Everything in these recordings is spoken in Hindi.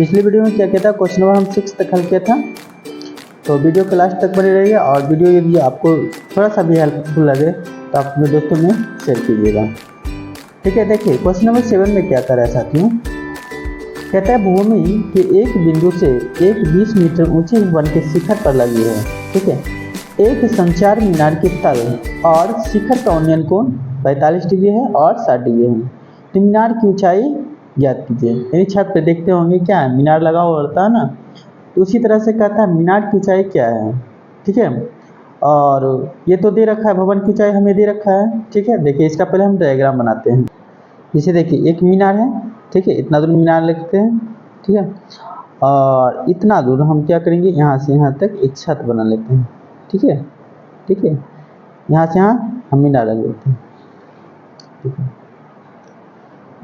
पिछली वीडियो में क्या किया था, क्वेश्चन नंबर हम 6 तक हल किया था। तो वीडियो के लास्ट तक बने रहिए और वीडियो यदि आपको थोड़ा सा भी हेल्पफुल लगे तो आप अपने दोस्तों में शेयर कीजिएगा। ठीक है, देखिए क्वेश्चन नंबर 7 में क्या कर रहा है साथियों। कहता है भूमि के एक बिंदु से एक 20 मीटर ऊंचे भवन के शिखर पर लगी है। ठीक है, एक संचार मीनार के तल और शिखर का उन्नयन कोण 45 डिग्री है और 60 डिग्री है। तो मीनार की ऊंचाई ज्ञात कीजिए। यानी छत पे देखते होंगे क्या है, मीनार लगा हुआ होता है ना, तो उसी तरह से कहता है मीनार की ऊंचाई क्या है। ठीक है, और ये तो दे रखा है, भवन की ऊंचाई हमें दे रखा है। ठीक है, देखिए इसका पहले हम डायग्राम बनाते हैं। जैसे देखिए एक मीनार है, ठीक है, इतना दूर मीनार लिखते हैं। ठीक है, और इतना दूर हम क्या करेंगे, यहाँ से यहाँ तक एक छत बना लेते हैं। ठीक है, ठीक है, यहाँ से यहाँ हम मीनार रख देते हैं। ठीक है,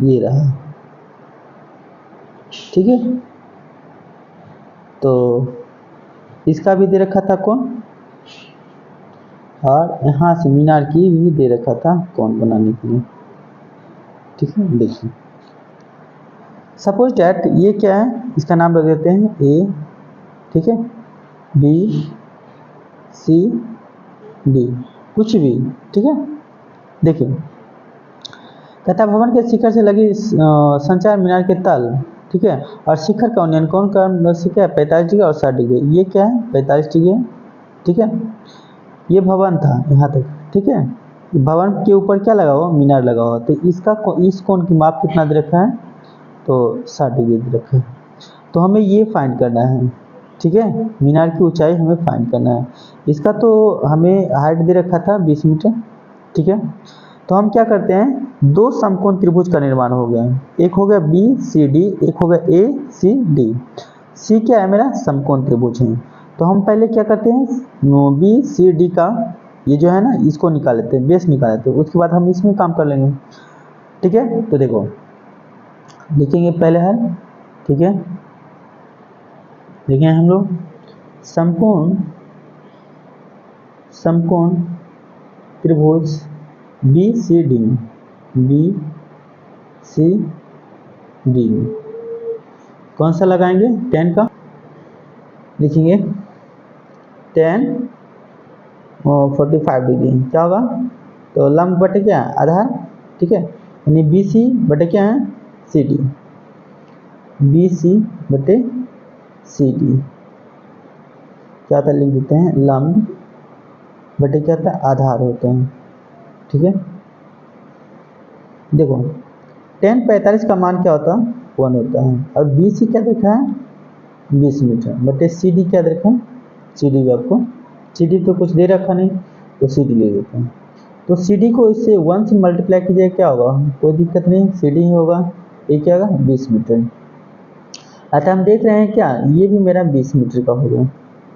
ये रहा। ठीक है, तो इसका भी दे रखा था कौन, और यहाँ से मीनार की भी दे रखा था कौन बनाने के लिए। ठीक है, देखिए सपोज डैट ये क्या है, इसका नाम रख देते हैं ए। ठीक है, बी सी डी, कुछ भी। ठीक है, देखिए कहता भवन के शिखर से लगी संचार मीनार के तल, ठीक है, और शिखर का उन्नयन कौन का 45 डिग्री और 60 डिग्री। ये क्या है, 45 डिग्री। ठीक है, ये भवन था यहाँ तक। ठीक है, भवन के ऊपर क्या लगा हुआ, मीनार लगा हुआ, तो इस कोण की माप कितना दे रखा है, तो 60 डिग्री दे रखा है। तो हमें ये फाइंड करना है। ठीक है, मीनार की ऊंचाई हमें फाइंड करना है। इसका तो हमें हाइट दे रखा था 20 मीटर। ठीक है, तो हम क्या करते हैं, दो समकोण त्रिभुज का निर्माण हो गया। एक हो गया बी सी डी, एक हो गया ए सी डी। सी क्या है, मेरा समकोण त्रिभुज है। तो हम पहले क्या करते हैं, बी सी डी का ये जो है ना, इसको निकाल लेते हैं, बेस निकाल लेते हैं, उसके बाद हम इसमें काम कर लेंगे। ठीक है, तो देखो लिखेंगे पहले है। ठीक है, देखें हम लोग समकोण समकोण त्रिभुज B C D, B C D कौन सा लगाएंगे, tan का लिखेंगे, tan और 45 डिग्री क्या होगा, तो लंब बटे क्या, आधार। ठीक है, यानी बी सी बटे क्या है, सी डी, बी सी बटे सी डी क्या होता है, लिख देते हैं लंब बटे क्या होता है, आधार होते हैं। ठीक है, देखो tan 45 का मान क्या होता है, 1 होता है, और बी सी क्या देखा है, 20 मीटर बटे सी डी क्या देखा है, सी डी आपको, सी डी तो कुछ दे रखा नहीं, तो सी डी ले लेते हैं। तो सी डी को इससे 1 से मल्टीप्लाई कीजिए, क्या होगा, कोई दिक्कत नहीं, सी डी ही होगा। ये क्या होगा, 20 मीटर। अतः हम देख रहे हैं क्या, ये भी मेरा 20 मीटर का हो गया।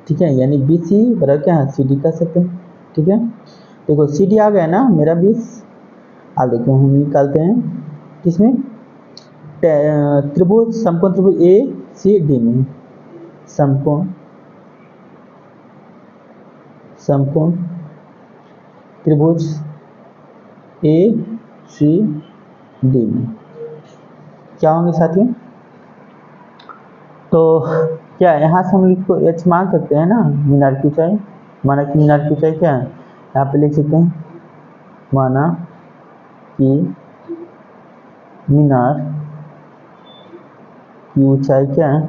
ठीक है, यानी बी सी बराबर क्या है, सी डी कर सकते हैं। ठीक है, देखो सी डी आ गया ना मेरा 20। अब देखो हम निकालते हैं किसमें, त्रिभुज समकोण त्रिभुज ए सी डी में, समकोण समकोण त्रिभुज ए सी डी में क्या होंगे साथियों, तो क्या यहाँ से हम इसको एच मान सकते हैं ना, मीनार की ऊंचाई। माना कि मीनार की ऊंचाई क्या है, यहाँ पे लिख सकते हैं, माना कि मीनार की ऊंचाई क्या है,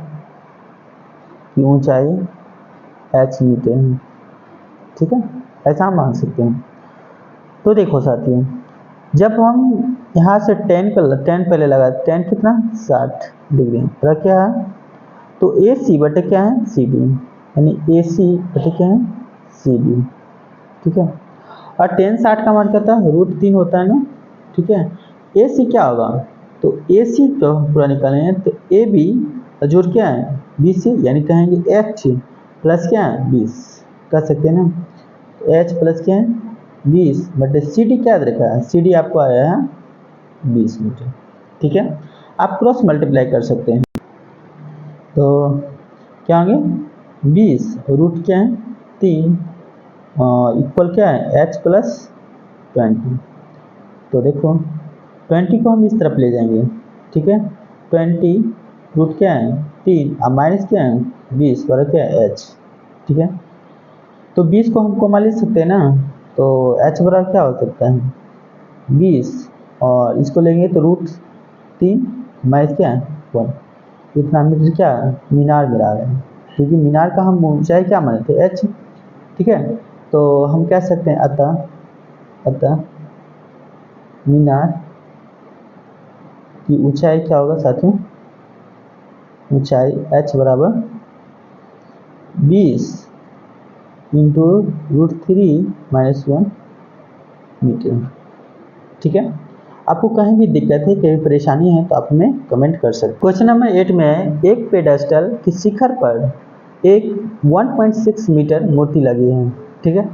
की ऊंचाई h मीटर है। ठीक है, ऐसा हम मान सकते हैं। तो देखो साथियों, जब हम यहाँ से tan पहले लगा, tan कितना 60 डिग्री रखे है, तो ए सी बटे क्या है, सी डी, यानी ए सी बटे क्या है, सी डी। ठीक है, और tan 60 का मान क्या था, √3 होता है ना। ठीक है, ए सी क्या होगा, तो ए सी तो पूरा निकालेंगे, तो ए बी जोड़ क्या है, बी सी, यानी कहेंगे एच प्लस क्या है 20 कर सकते हैं ना, तो एच प्लस क्या है 20 बटे सी डी क्या रखा है, सी डी आपको आया है 20 मीटर। ठीक है, आप क्रॉस मल्टीप्लाई कर सकते हैं, तो क्या होंगे 20 रूट क्या है 3 इक्वल क्या है h प्लस 20। तो देखो 20 को हम इस तरफ ले जाएंगे। ठीक है, 20 रूट क्या है 3 और माइनस क्या है 20 बराबर क्या है h। ठीक है, तो 20 को हम कॉमन ले सकते हैं ना, तो h बराबर क्या हो सकता है 20 और इसको लेंगे तो √3 माइनस क्या है 1। इतना मीटर क्या है मीनार मिला रहे हैं, क्योंकि मीनार का हम ऊंचाई क्या माने थे h। ठीक है, तो हम कह सकते हैं अतः मीनार की ऊंचाई क्या होगा साथियों, ऊंचाई h बराबर 20 इंटू √3 माइनस 1 मीटर। ठीक है, आपको कहीं भी दिक्कत है कहीं परेशानी है तो आप हमें कमेंट कर सकते हैं। क्वेश्चन नंबर 8 में एक पेडेस्टल की शिखर पर एक 1.6 मीटर मूर्ति लगी है। ठीक है,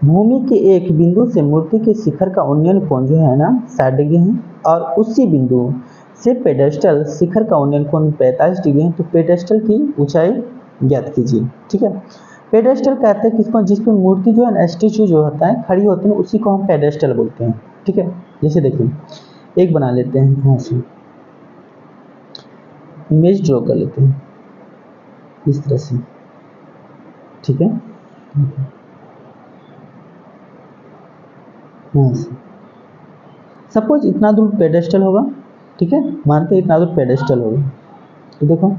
भूमि के एक बिंदु से मूर्ति के शिखर का उन्नयन कोण जो है ना 60 डिग्री है और उसी बिंदु से पेडेस्टल शिखर का उन्नयन कोण 45 डिग्री है। तो पेडेस्टल की ऊंचाई ज्ञात कीजिए। ठीक है, पेडेस्टल कहते हैं किसको, जिसपे मूर्ति जो है ना स्टेचू जो होता है खड़ी होती है उसी को हम पेडेस्टल बोलते हैं। ठीक है, जैसे देखिए एक बना लेते हैं, यहाँ से इमेज ड्रॉ कर लेते हैं इस तरह से। ठीक है, यहाँ से सपोज इतना दूर पेडेस्टल होगा। ठीक है, मानते हैं इतना दूर पेडेस्टल होगा, तो देखो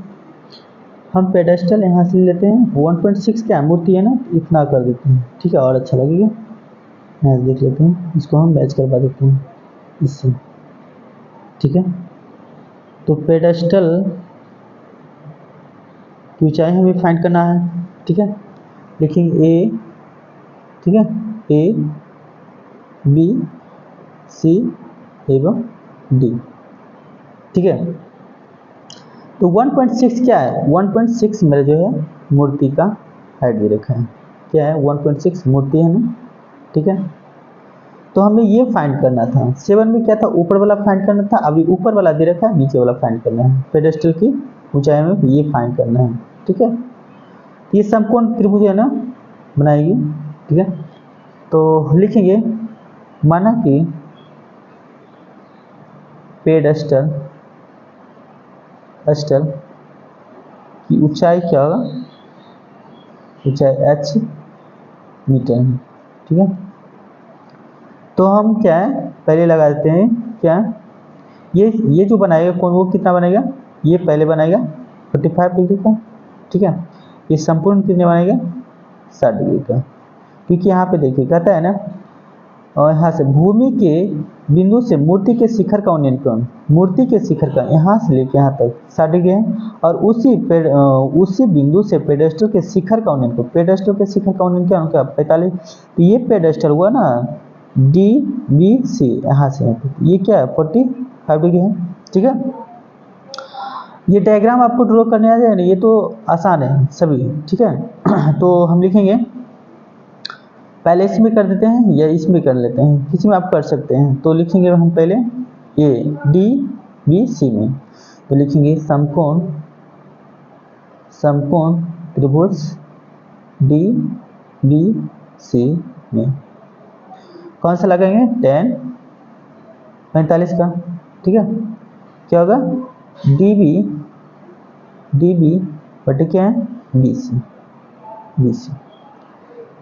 हम पेडेस्टल यहाँ से लेते हैं 1.6 क्या मूर्ति है ना, इतना कर देते हैं। ठीक है, और अच्छा लगेगा। यहाँ से देख लेते हैं, इसको हम मैच करवा देते हैं इससे। ठीक है, तो पेडेस्टल की ऊंचाई हमें फाइंड करना है। ठीक है, लिखेंगे ए, ठीक है, ए बी सी एवं डी। ठीक है, तो 1.6 क्या है 1.6 मेरा जो है मूर्ति का हाइट दे रखा है, क्या है 1.6 मूर्ति है ना। ठीक है, तो हमें ये फाइंड करना था। 7 में क्या था ऊपर वाला फाइंड करना था, अभी ऊपर वाला दे रखा है नीचे वाला फाइंड करना है। पेडेस्टल की ऊंचाई में ये फाइंड करना है। ठीक है, ये समकोण त्रिभुज है ना बनाएगी। ठीक है, तो लिखेंगे माना कि पेडेस्टल की ऊंचाई क्या होगा, ऊंचाई h मीटर है। ठीक है, तो हम क्या है पहले लगा देते हैं क्या, ये जो बनाएगा कौन वो कितना बनेगा, ये पहले बनेगा 45 डिग्री का। ठीक है, ये संपूर्ण कितने बनेगा 60 डिग्री का, क्योंकि यहाँ पे देखिए कहता है ना, और यहाँ से भूमि के बिंदु से मूर्ति के शिखर का उन्नयन कोण, मूर्ति के शिखर का यहाँ से लेके यहाँ तक 60 डिग्री है और उसी बिंदु से पेडेस्टल के शिखर का उन्नयन कोण, पेडेस्टल के शिखर का उन्नयन क्या 45। तो ये पेडेस्टल हुआ ना डी बी सी, यहाँ से ये क्या है 45 डिग्री है। ठीक है, ये डायग्राम आपको ड्रॉ करने आ जाए ना, ये तो आसान है सभी। ठीक है, तो हम लिखेंगे पहले इसमें कर देते हैं या इसमें कर लेते हैं, किसी में आप कर सकते हैं। तो लिखेंगे हम पहले ए डी बी सी में, तो लिखेंगे समकोण त्रिभुज डी बी सी में कौन सा लगाएंगे tan 45 का। ठीक है, क्या होगा डी बी बटे क्या है बी सी।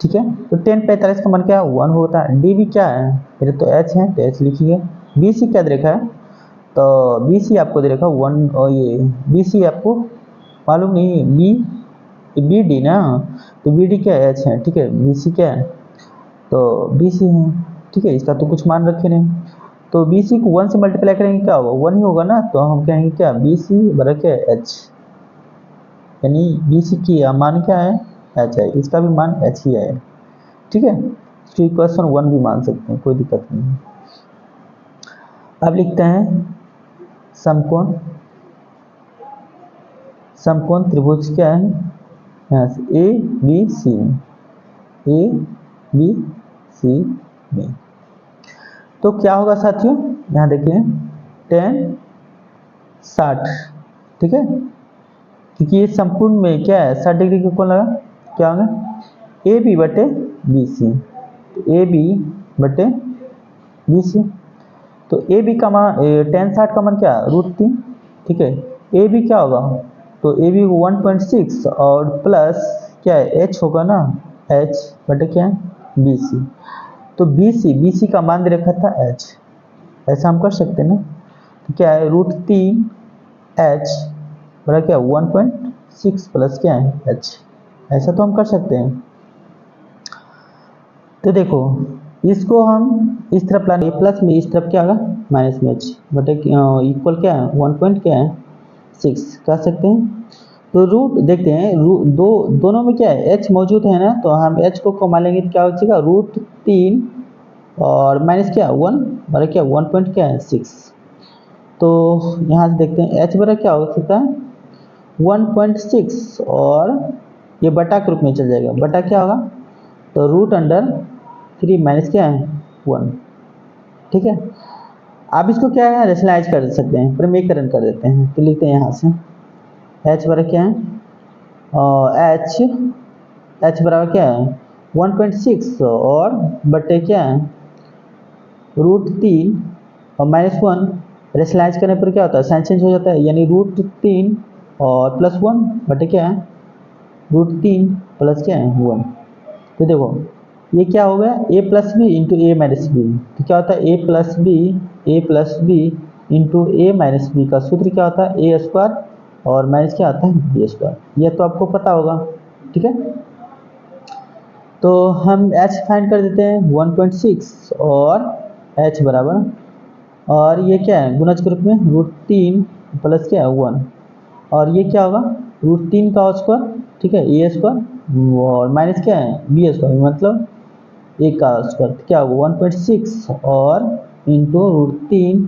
ठीक है, तो tan 45 का मान क्या है 1 होता है। डी बी क्या है मेरे तो h है तो h लिखिए। बी सी क्या दे रखा है, तो बी सी आपको दे रखा 1 और ये बी सी आपको मालूम नहीं बी डी ना, तो बी डी क्या है h है। ठीक है, बी सी क्या है तो बी सी है। ठीक है, इसका तो कुछ मान रखे नहीं, तो बी सी को 1 से मल्टीप्लाई करेंगे क्या होगा 1 ही होगा ना, तो हम कहेंगे क्या बी सी बराबर क्या है h, यानी बी सी की मान क्या है h है, इसका भी मान h ही है। ठीक है, इसको इक्वेशन 1 भी मान सकते हैं, कोई दिक्कत नहीं है। अब लिखते हैं समकोण त्रिभुज क्या है, यहाँ से ए बी सी में, तो क्या होगा साथियों यहाँ देखिए tan 60। ठीक है, क्योंकि ये संपूर्ण में क्या है 60 डिग्री का कोण लगा, क्या होगा ए बी बटे बी सी, तो ए बी बटे बी सी, तो ए बी का मान tan 60 का मान क्या √3। ठीक है, ए बी क्या होगा तो ए भी 1.6 और प्लस क्या है एच होगा ना, एच बटे क्या है बी सी। तो बी सी का मान दे रखा था एच, ऐसा हम कर सकते हैं ना। तो क्या है √3 एच बड़ा क्या 1.6 प्लस क्या है एच, ऐसा तो हम कर सकते हैं। तो देखो इसको हम इस तरफ लाने प्लस में, इस तरफ क्या होगा माइनस में एच बटे इक्वल क्या है 1 पॉइंट क्या है 6 कह सकते हैं। तो रूट देखते हैं दोनों में क्या है एच मौजूद है ना, तो हम एच को कमा लेंगे तो क्या हो जाएगा √3 और माइनस क्या 1 बड़ा क्या 1 पॉइंट क्या है 6। तो यहाँ से देखते हैं एच बड़ा क्या हो सकता है 1.6 और ये बटा के रूप में चल जाएगा, बटा क्या होगा तो √3 माइनस क्या है 1। ठीक है, आप इसको क्या है रेशनलाइज कर सकते हैं, प्रमेयकरण कर देते हैं। तो लिखते हैं यहाँ से एच बराबर क्या है एच बराबर क्या है 1.6 और बटे क्या है √3 और -1 रेशनलाइज करने पर क्या होता है साइन चेंज हो जाता है, यानी √3 और +1 बटे क्या है √3 प्लस क्या है 1। तो देखो ये क्या हो गया a plus B into A minus B. तो क्या होता है a plus B into A minus B का सूत्र क्या होता है ए स्क्वायर और माइनस क्या आता है बी स्क्वायर, यह तो आपको पता होगा। ठीक है, तो हम h फाइंड कर देते हैं 1.6 और h बराबर और ये क्या है गुणज के रूप में √3 प्लस क्या है 1 और ये क्या होगा √3 का स्क्वायर, ठीक है ए स्क्वायर और माइनस क्या है बी स्क्वायर मतलब ए का स्क्वायर क्या होगा 1.6 और इंटू √3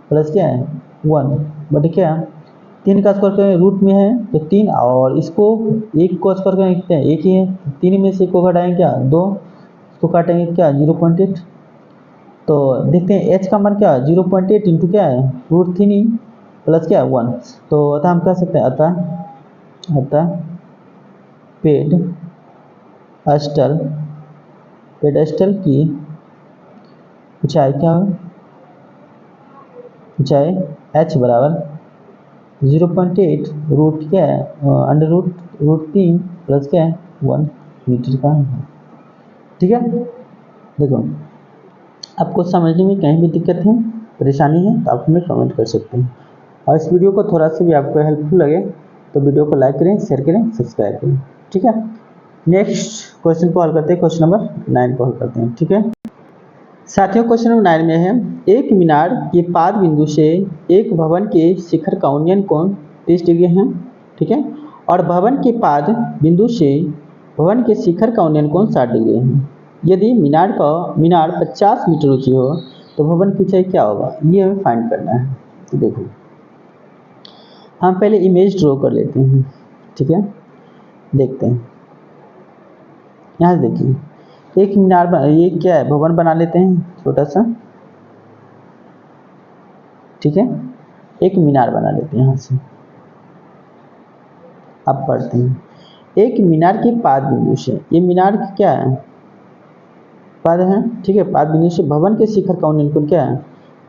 प्लस क्या है 1 बटे क्या 3 का स्क्वायर करें रूट में है तो 3 और इसको एक को स्क्वायर करेंगे कितना है एक ही है, 3 में से एक को घटाएंगे क्या 2, इसको काटेंगे क्या 0.8। तो देखते हैं h का मान क्या 0.8 इंटू क्या है √3 प्लस क्या 1। तो अतः हम कह सकते हैं अतः पेडस्टल की ऊंचाई क्या है ऊंचाई h बराबर 0.8 रूट क्या है अंडर √3 प्लस क्या है 1 मीटर का है। ठीक है, देखो आपको समझने में कहीं भी दिक्कत है परेशानी है तो आप हमें कमेंट कर सकते हैं, और इस वीडियो को थोड़ा सा भी आपको हेल्पफुल लगे तो वीडियो को लाइक करें, शेयर करें, सब्सक्राइब करें। ठीक है, नेक्स्ट क्वेश्चन को हल करते हैं, क्वेश्चन नंबर 9 को हल करते हैं। ठीक है साथियों, क्वेश्चन नंबर 9 में है एक मीनार के पाद बिंदु से एक भवन के शिखर का उन्नयन कोण 30 डिग्री है। ठीक है, और भवन के पाद बिंदु से भवन के शिखर का उन्नयन कोण 60 डिग्री है। यदि मीनार 50 मीटर ऊंची हो तो भवन की ऊंचाई क्या होगा, ये हमें फाइंड करना है। तो देखो हम पहले इमेज ड्रॉ कर लेते हैं। ठीक है, देखते हैं यहाँ से देखिए एक मीनार ये क्या है भवन बना लेते हैं छोटा सा। ठीक है, एक मीनार बना लेते हैं यहाँ से। अब पढ़ते हैं एक मीनार के पाद बिंदु से, ये मीनार की क्या है पाद है। ठीक है, पाद बिंदु से भवन के शिखर का उन्नयन कोण क्या है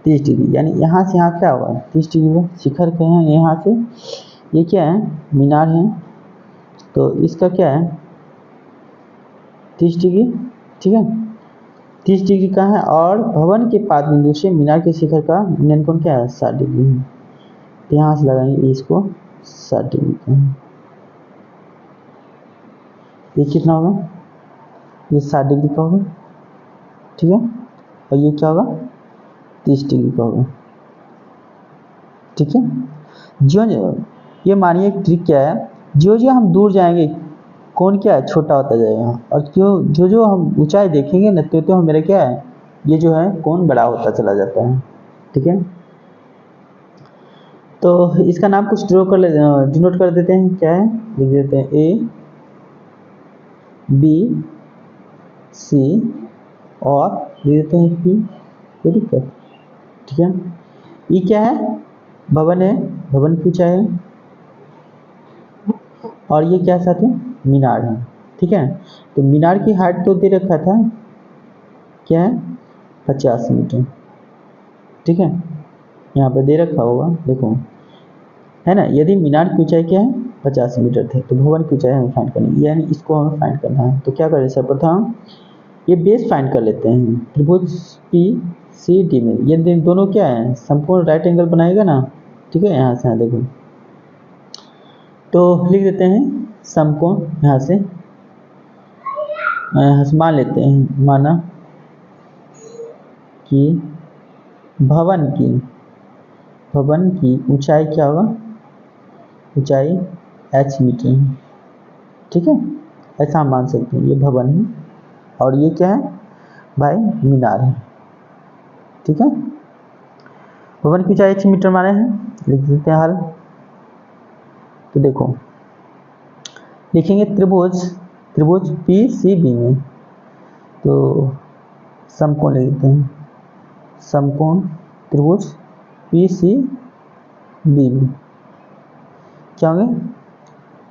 30 डिग्री, यानी यहाँ से यहाँ क्या होगा 30 डिग्री शिखर के हैं यहाँ से, ये क्या है मीनार है तो इसका क्या है 30 डिग्री। ठीक है, 30 डिग्री का है और भवन के पाद बिंदु से मीनार के शिखर का उन्नयन कोण क्या है 60 डिग्री है। तो यहाँ से लगाएंगे इसको 60 डिग्री का है, ये कितना होगा ये 60 डिग्री का होगा। ठीक है, और ये क्या होगा 30 डिग्री का होगा। ठीक है, जो ये मानिए ट्रिक क्या है जो हम दूर जाएंगे कोण क्या है छोटा होता जाएगा, और जो हम ऊंचाई देखेंगे ना तो मेरा क्या है ये जो है कोण बड़ा होता चला जाता है। ठीक है, तो इसका नाम कुछ डिनोट कर देते हैं, क्या है लिख देते हैं ए बी सी और लिख देते हैं पी, कोई दिक्कत। ठीक है, ये क्या है भवन है, भवन की ऊंचाई है और ये क्या साथ में मीनार है। ठीक है, तो मीनार की हाइट तो दे रखा था क्या है 50 मीटर। ठीक है, यहाँ पे दे रखा होगा देखो है ना। यदि मीनार की ऊंचाई क्या है 50 मीटर थे तो भवन की ऊंचाई हमें फाइंड करनी है, यानी इसको हमें फाइंड करना है। तो क्या करें, सर्वप्रथम ये बेस फाइंड कर लेते हैं। त्रिभुज पी सी डी में ये दोनों क्या है, संपूर्ण राइट एंगल बनाएगा ना, ठीक है। यहाँ से देखो तो लिख देते हैं समकोण, यहाँ से मान लेते हैं, माना कि भवन की ऊंचाई क्या होगा, ऊंचाई h मीटर है, ठीक है। ऐसा हम मान सकते हैं, ये भवन है और ये क्या है भाई, मीनार है, ठीक है। भवन की ऊंचाई h मीटर माने हैं, लिख देते हैं हल। तो देखो लिखेंगे त्रिभुज पी सी बी में, तो समकोण लिख देते हैं, समकोण त्रिभुज पी सी बी में क्या होंगे,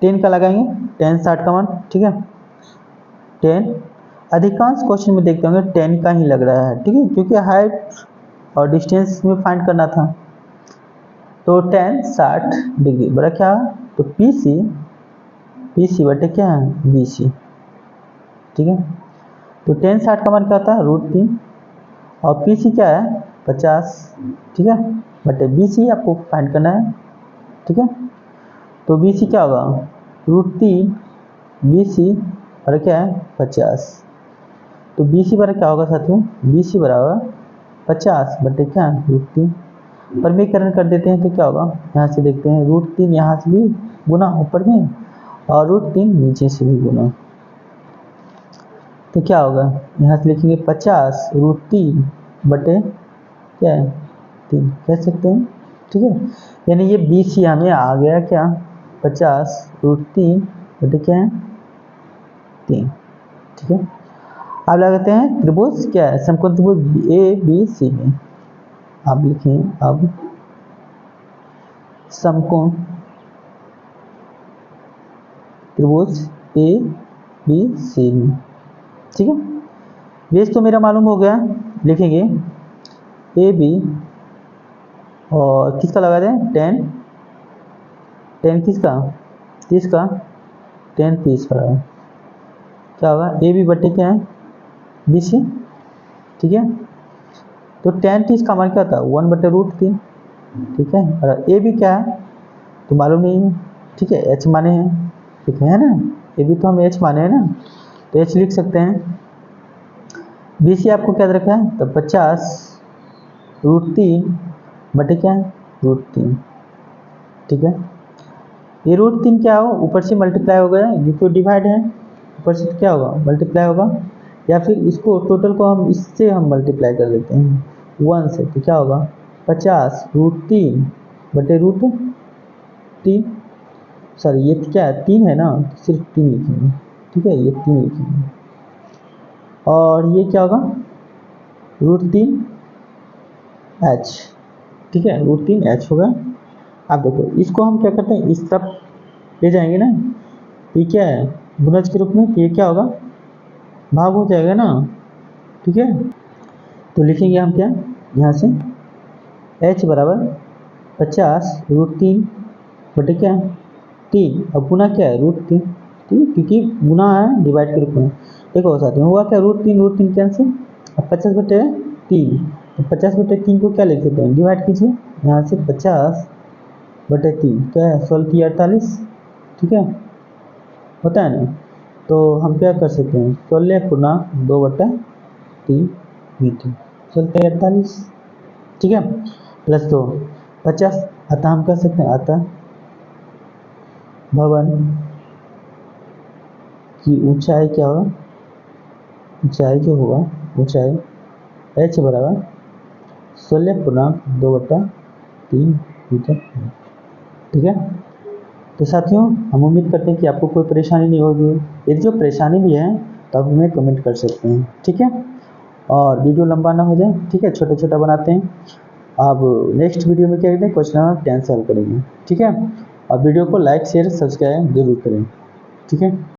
10 का लगाएंगे, 10 60 का मान, ठीक है। 10 अधिकांश क्वेश्चन में देखते होंगे 10 का ही लग रहा है, ठीक है, क्योंकि हाइट और डिस्टेंस में फाइंड करना था। तो 10 60 डिग्री बड़ा क्या, तो पी सी बटे क्या है बी सी, ठीक है। तो 10 60 का मान क्या होता है √3 और पी सी क्या है 50, ठीक है, बटे बी सी आपको फाइंड करना है, ठीक है। तो बी सी क्या होगा √3 बी सी और क्या है 50, तो बी सी बराबर क्या होगा साथियों, बी सी बराबर 50 बटे क्या √3, परमीकरण कर देते हैं तो क्या होगा, यहाँ से देखते हैं √3 यहाँ से भी गुना ऊपर में और √3 नीचे से भी गुना, तो क्या होगा, यहाँ से लिखेंगे 50 √3 बटे क्या है 3 कह सकते हैं, ठीक है। यानी ये बी सी हमें आ गया क्या 50 √3 बटे क्या है 3, ठीक है। अब लगाते हैं त्रिभुज क्या है, समकोण त्रिभुज ए बी सी में, आप लिखें अब समकोण त्रिभुज ए बी सी में, ठीक है। बेस तो मेरा मालूम हो गया, लिखेंगे ए बी और किसका लगा दें 10 किसका 30 का 10 30 पर क्या होगा ए बी बटे क्या है बी सी, ठीक है। तो 10 30 का मान क्या होता है 1 बटे √3, ठीक है। और ए बी क्या है तो मालूम नहीं है, ठीक है, एच माने हैं, ठीक है ना, ए बी तो हम एच माने हैं ना, तो एच लिख सकते हैं। बी सी आपको क्या रखा है तो 50 √3 बटे क्या है √3, ठीक है। ये √3 क्या हो ऊपर से मल्टीप्लाई हो गया, ये तो डिवाइड है, ऊपर से क्या होगा मल्टीप्लाई होगा, या फिर इसको टोटल को हम इससे हम मल्टीप्लाई कर देते हैं 1 से, तो क्या होगा 50 √3 बटे √3, सॉरी ये क्या है 3 है ना, सिर्फ 3 लिखेंगे, ठीक है, ये 3 लिखेंगे और ये क्या होगा √3 h, ठीक है, √3 h होगा। अब देखो इसको हम क्या करते हैं इस तरफ ले जाएंगे ना, ये क्या है गुणज के रूप में, ये क्या होगा भाग हो जाएगा ना, ठीक है। तो लिखेंगे हम क्या यहाँ से h बराबर 50 √3 बटे क्या 3, अब गुना क्या है √3, ठीक है, क्योंकि गुना है डिवाइड के रूप में। देखो साथियों हुआ क्या √3 कैंसिल, अब 50 बटे 3, तो 50 बटे 3 को क्या लिख सकते हैं डिवाइड कीजिए, यहाँ से 50 बटे 3 क्या है 16 की 48, ठीक है, होता है ना। तो हम क्या कर सकते हैं 16 गुना 2 बटा 3 मीटर, 16 48, ठीक है, प्लस 2 50, अतः हम कह सकते हैं अतः भवन की ऊंचाई क्या होगा, ऊंचाई जो होगा ऊंचाई h बराबर 16 गुना 2 बटा 3 मीटर, ठीक है। तो साथियों हम उम्मीद करते हैं कि आपको कोई परेशानी नहीं होगी, यदि जो परेशानी भी है तो आप हमें कमेंट कर सकते हैं, ठीक है। और वीडियो लंबा ना हो जाए, ठीक है, छोटा छोटा बनाते हैं। अब नेक्स्ट वीडियो में क्या करते हैं क्वेश्चन नंबर 10 सॉल्व करेंगे, ठीक है। और वीडियो को लाइक शेयर सब्सक्राइब जरूर करें, ठीक है।